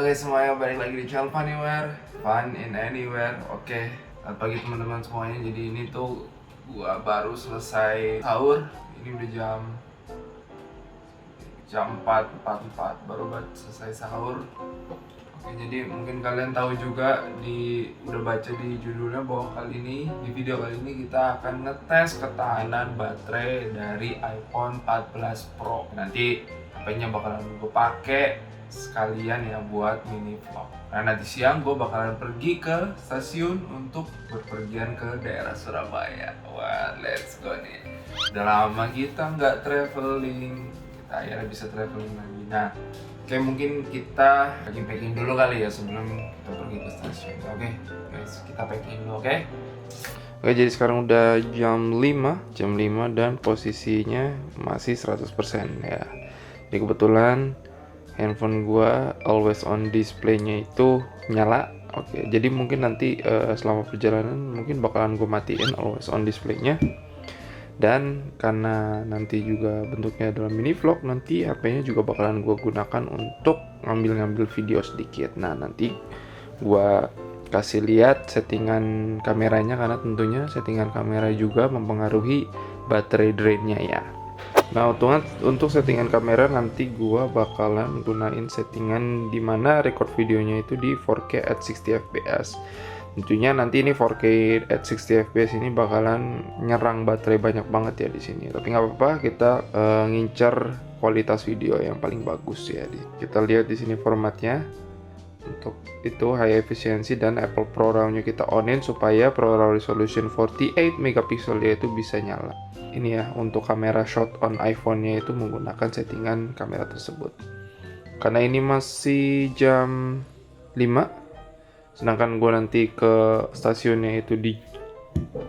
guys semuanya, balik lagi di channel Funniware, Fun in Anywhere. Oke, selamat pagi teman-teman semuanya. Jadi ini tuh gua baru selesai sahur. Ini udah jam 4.44 baru selesai sahur. Oke, jadi mungkin kalian tahu juga udah baca di judulnya bahwa di video kali ini kita akan ngetes ketahanan baterai dari iPhone 14 Pro. Nanti HP-nya bakalan gue pakai sekalian ya buat mini vlog. Nah, nanti siang gue bakalan pergi ke stasiun untuk berpergian ke daerah Surabaya. Wah, let's go nih. Udah lama kita nggak traveling, kita akhirnya bisa traveling lagi. Nah, oke, mungkin kita packing dulu kali ya sebelum kita pergi ke stasiun. Oke, guys, kita packing dulu, oke? Oke, jadi sekarang udah jam 5 dan posisinya masih 100% ya. Jadi kebetulan handphone gua always on display-nya itu nyala. Oke, jadi mungkin nanti selama perjalanan mungkin bakalan gua matiin always on display-nya. Dan karena nanti juga bentuknya adalah mini vlog, nanti HP-nya juga bakalan gue gunakan untuk ngambil video sedikit. Nah, nanti gue kasih lihat settingan kameranya, karena tentunya settingan kamera juga mempengaruhi baterai drain-nya ya. Nah, untuk settingan kamera nanti gue bakalan gunain settingan dimana record videonya itu di 4K at 60 fps. Tentunya nanti ini 4K at 60 fps ini bakalan nyerang baterai banyak banget ya di sini. Tapi nggak apa-apa, kita ngincer kualitas video yang paling bagus ya. Kita lihat di sini formatnya. Untuk itu high efficiency dan Apple ProRAW-nya kita onin supaya ProRAW resolution 48 megapiksel itu bisa nyala. Ini ya untuk kamera shot on iPhone-nya itu menggunakan settingan kamera tersebut. Karena ini masih jam 5, sedangkan gue nanti ke stasiunnya itu di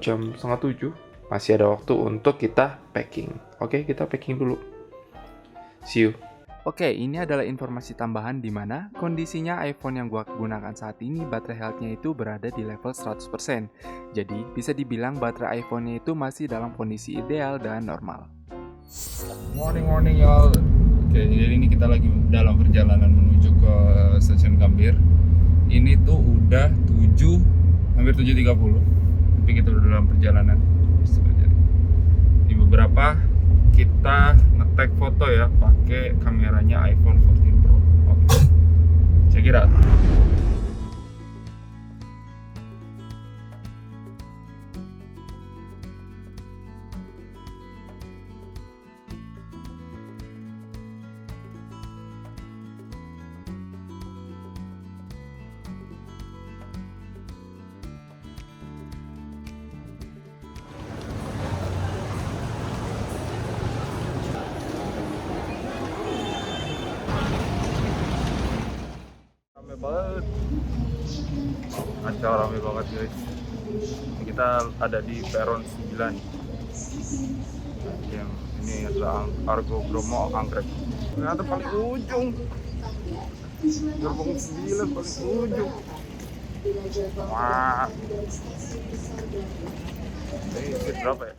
jam 6:30, masih ada waktu untuk kita packing. Oke, kita packing dulu. See you. Oke, ini adalah informasi tambahan di mana kondisinya iPhone yang gua gunakan saat ini baterai health-nya itu berada di level 100%. Jadi, bisa dibilang baterai iPhone-nya itu masih dalam kondisi ideal dan normal. Morning y'all. Oke, jadi ini kita lagi dalam perjalanan menuju ke stasiun Gambir. Ini tuh udah hampir 7.30. Tapi kita udah dalam perjalanan. Di beberapa kita nge-tag foto ya pakai kameranya iPhone 14 Pro. Oke. Check it out. Rame banget guys. Kita ada di peron 9. Yang ini adalah Argo Bromo Anggrek. Ternyata paling ujung. Gerbong 9 paling ujung. Wah. Ini berapa ya?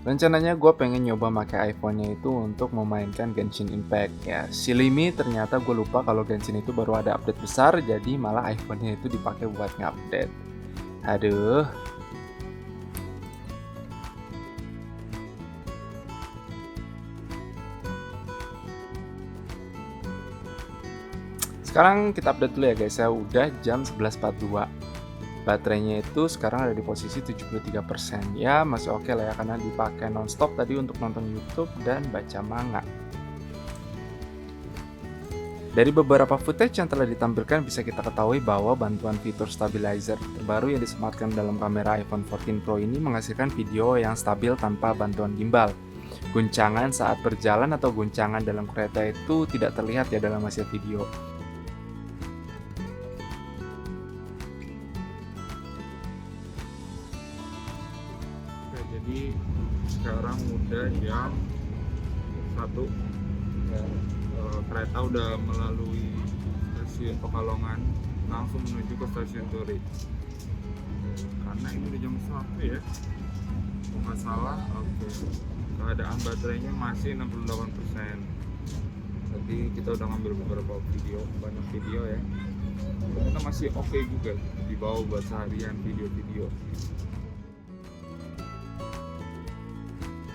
Rencananya gue pengen nyoba pakai iPhone-nya itu untuk memainkan Genshin Impact ya. Silimi ternyata gue lupa kalau Genshin itu baru ada update besar, jadi malah iPhone-nya itu dipakai buat nge-update. Aduh. Sekarang kita update dulu ya guys ya, udah jam 11.42. Baterainya itu sekarang ada di posisi 73%. Ya masih oke lah ya, karena dipakai nonstop tadi untuk nonton YouTube dan baca manga. Dari beberapa footage yang telah ditampilkan bisa kita ketahui bahwa bantuan fitur stabilizer terbaru yang disematkan dalam kamera iPhone 14 Pro ini menghasilkan video yang stabil tanpa bantuan gimbal. Guncangan saat berjalan atau guncangan dalam kereta itu tidak terlihat ya dalam hasil video. Jadi sekarang udah jam 1 ya. Kereta udah melalui stasiun Pekalongan langsung menuju ke stasiun Turi. Karena ini udah jam 1 ya, kalau nggak salah. Oke, keadaan baterainya masih 68%. Tadi kita udah ngambil beberapa video, banyak video ya. Ternyata masih oke juga dibawa buat seharian video-video.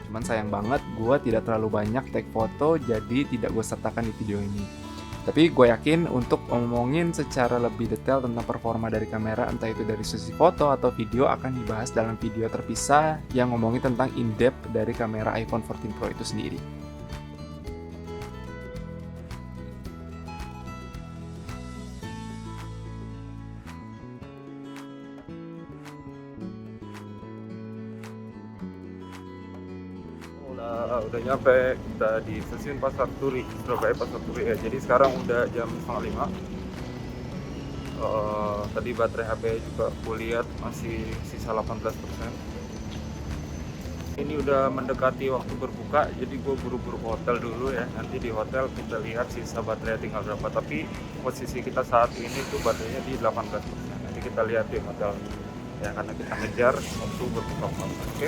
Cuman sayang banget gue tidak terlalu banyak take foto, jadi tidak gue sertakan di video ini. Tapi gue yakin untuk ngomongin secara lebih detail tentang performa dari kamera, entah itu dari sisi foto atau video, akan dibahas dalam video terpisah yang ngomongin tentang in-depth dari kamera iPhone 14 Pro itu sendiri. Udah nyampe kita di stasiun Pasar Turi, Surabaya Pasar Turi ya. Jadi sekarang udah jam 4:30. Tadi baterai HP juga gue lihat masih sisa 18%. Ini udah mendekati waktu berbuka, jadi gue buru-buru ke hotel dulu ya. Nanti di hotel kita lihat sisa baterai tinggal berapa. Tapi posisi kita saat ini tuh baterainya di 18%. Nanti kita lihat di hotel ya, karena kita ngejar waktu berbuka puasa. Oke.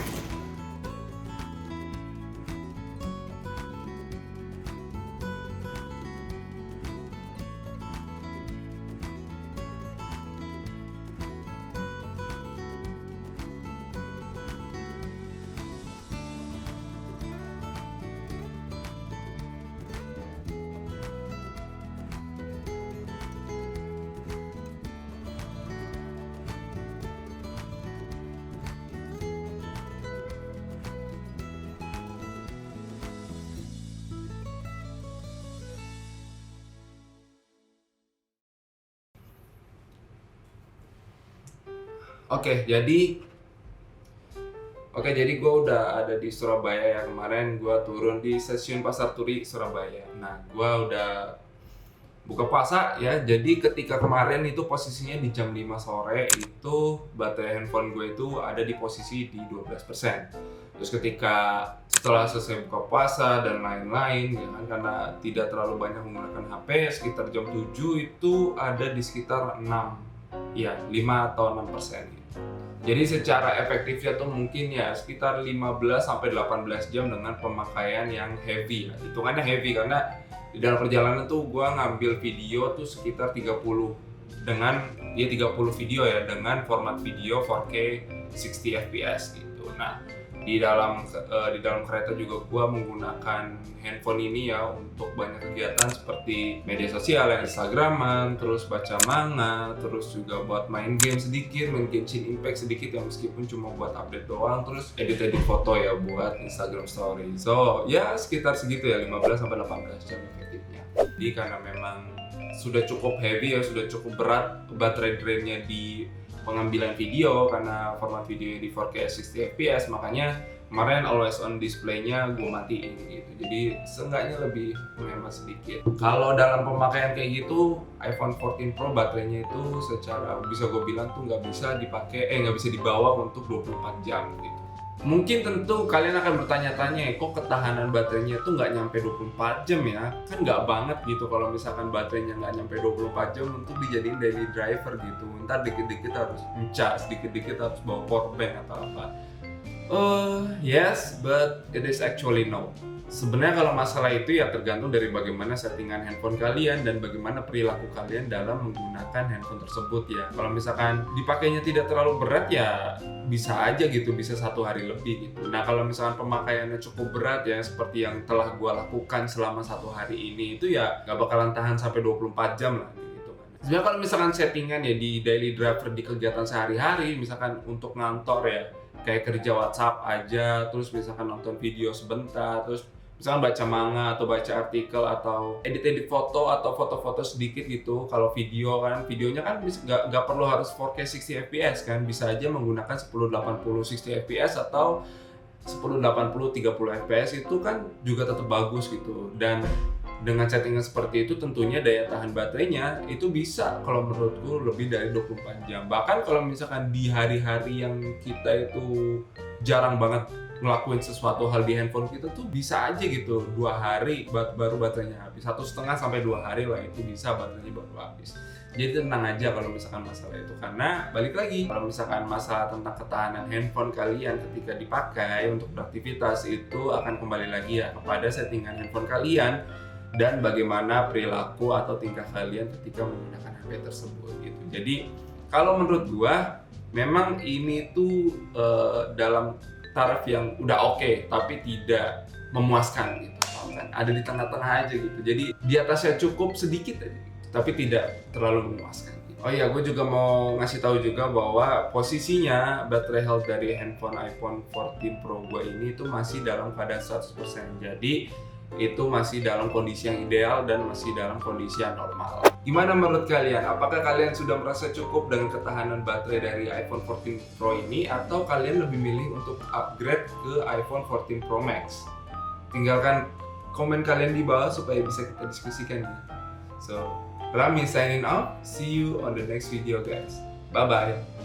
Oke, jadi gue udah ada di Surabaya ya. Kemarin gue turun di stasiun Pasar Turi, Surabaya. Nah, gue udah buka puasa ya. Jadi ketika kemarin itu posisinya di jam 5 sore itu baterai handphone gue itu ada di posisi di 12%. Terus ketika setelah selesai buka puasa dan lain-lain ya kan, karena tidak terlalu banyak menggunakan HP, sekitar jam 7 itu ada di sekitar 5 atau 6%. Jadi secara efektifnya tuh mungkin ya sekitar 15-18 jam dengan pemakaian yang heavy ya. Hitungannya heavy karena di dalam perjalanan tuh gue ngambil video tuh sekitar 30 video ya, dengan format video 4K 60 fps gitu. Nah, di dalam kereta juga gue menggunakan handphone ini ya untuk banyak kegiatan seperti media sosial, Instagraman, terus baca manga, terus juga buat main game sedikit, main Genshin Impact sedikit ya, meskipun cuma buat update doang, terus edit foto ya buat Instagram story. So ya sekitar segitu ya, 15-18 jam efektifnya. Jadi karena memang sudah cukup heavy ya, sudah cukup berat baterai drainnya di pengambilan video, karena format videonya di 4K 60 fps, makanya kemarin always on display-nya gue matiin gitu. Jadi seenggaknya lebih menghemat sedikit. Kalau dalam pemakaian kayak gitu, iPhone 14 Pro baterainya itu secara bisa gue bilang tuh nggak bisa dibawa untuk 24 jam gitu. Mungkin tentu kalian akan bertanya-tanya, kok ketahanan baterainya tuh nggak nyampe 24 jam ya? Kan nggak banget gitu kalau misalkan baterainya nggak nyampe 24 jam untuk dijadiin daily driver gitu. Ntar dikit-dikit harus ngecas, dikit-dikit harus bawa power bank atau apa. Yes, but it is actually no. Sebenarnya kalau masalah itu ya tergantung dari bagaimana settingan handphone kalian dan bagaimana perilaku kalian dalam menggunakan handphone tersebut ya. Kalau misalkan dipakainya tidak terlalu berat ya bisa aja gitu, bisa 1 hari lebih gitu. Nah kalau misalkan pemakaiannya cukup berat ya, seperti yang telah gue lakukan selama 1 hari ini, itu ya gak bakalan tahan sampai 24 jam lah gitu kan. Sebenarnya kalau misalkan settingan ya di daily driver di kegiatan sehari-hari, misalkan untuk ngantor ya, kayak kerja WhatsApp aja, terus misalkan nonton video sebentar, terus misalkan baca manga atau baca artikel atau edit foto atau foto-foto sedikit gitu. Kalau videonya kan nggak perlu harus 4K 60 fps kan, bisa aja menggunakan 1080 60 fps atau 1080 30 fps, itu kan juga tetap bagus gitu. Dan dengan settingan seperti itu tentunya daya tahan baterainya itu bisa kalau menurutku lebih dari 24 jam. Bahkan kalau misalkan di hari-hari yang kita itu jarang banget ngelakuin sesuatu hal di handphone kita tuh bisa aja gitu 2 hari baru baterainya habis, 1,5 sampai 2 hari lah itu bisa baterainya baru habis. Jadi tenang aja kalau misalkan masalah itu, karena balik lagi kalau misalkan masalah tentang ketahanan handphone kalian ketika dipakai untuk beraktivitas itu akan kembali lagi ya kepada settingan handphone kalian dan bagaimana perilaku atau tingkah kalian ketika menggunakan HP tersebut gitu. Jadi kalau menurut gua memang ini tuh dalam taraf yang udah oke, tapi tidak memuaskan gitu kan, ada di tengah-tengah aja gitu. Jadi di atasnya cukup sedikit aja gitu, tapi tidak terlalu memuaskan gitu. Oh iya, gue juga mau ngasih tahu juga bahwa posisinya baterai health dari handphone iPhone 14 Pro gue ini itu masih dalam keadaan 100%. Jadi itu masih dalam kondisi yang ideal dan masih dalam kondisi yang normal. Gimana menurut kalian? Apakah kalian sudah merasa cukup dengan ketahanan baterai dari iPhone 14 Pro ini, atau kalian lebih milih untuk upgrade ke iPhone 14 Pro Max? Tinggalkan komen kalian di bawah supaya bisa kita diskusikan ya. So, Rami signing off. See you on the next video guys. Bye bye.